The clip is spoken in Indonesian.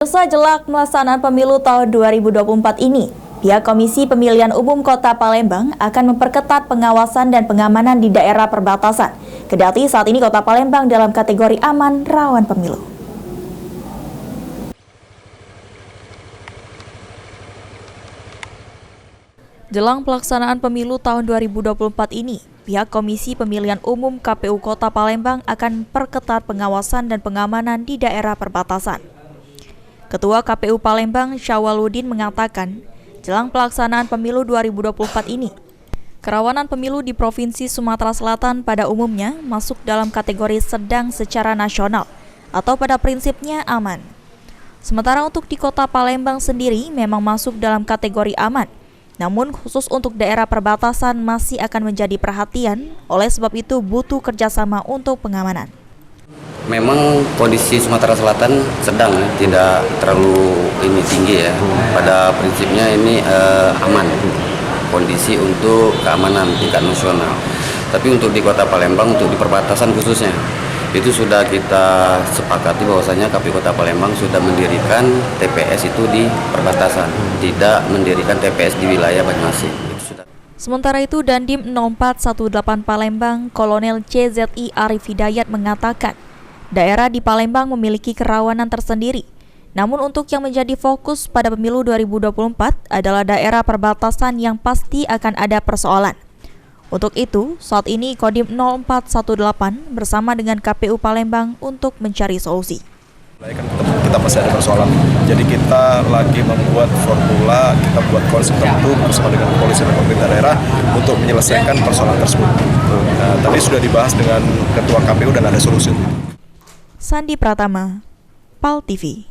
Jelang pelaksanaan pemilu tahun 2024 ini, pihak Komisi Pemilihan Umum Kota Palembang akan memperketat pengawasan dan pengamanan di daerah perbatasan. Kendati saat ini Kota Palembang dalam kategori aman rawan pemilu. Jelang pelaksanaan pemilu tahun 2024 ini, pihak Komisi Pemilihan Umum KPU Kota Palembang akan perketat pengawasan dan pengamanan di daerah perbatasan. Ketua KPU Palembang Syawaludin mengatakan, jelang pelaksanaan pemilu 2024 ini, kerawanan pemilu di Provinsi Sumatera Selatan pada umumnya masuk dalam kategori sedang secara nasional atau pada prinsipnya aman. Sementara untuk di Kota Palembang sendiri memang masuk dalam kategori aman, namun khusus untuk daerah perbatasan masih akan menjadi perhatian, oleh sebab itu butuh kerjasama untuk pengamanan. Memang kondisi Sumatera Selatan sedang, tidak terlalu tinggi ya. Pada prinsipnya ini aman kondisi untuk keamanan tingkat nasional. Tapi untuk di Kota Palembang, untuk di perbatasan khususnya, itu sudah kita sepakati bahwasanya KPU Kota Palembang sudah mendirikan TPS itu di perbatasan, tidak mendirikan TPS di wilayah Banyuasin. Sementara itu, Dandim 0418 Palembang, Kolonel CZI Arif Hidayat mengatakan, daerah di Palembang memiliki kerawanan tersendiri. Namun untuk yang menjadi fokus pada pemilu 2024 adalah daerah perbatasan yang pasti akan ada persoalan. Untuk itu, saat ini Kodim 0418 bersama dengan KPU Palembang untuk mencari solusi. Kita masih ada persoalan, jadi kita lagi membuat formula, kita buat konsep tertentu bersama dengan polisi dan pemerintah daerah untuk menyelesaikan persoalan tersebut. Tadi sudah dibahas dengan Ketua KPU dan ada solusi. Sandi Pratama, PAL TV.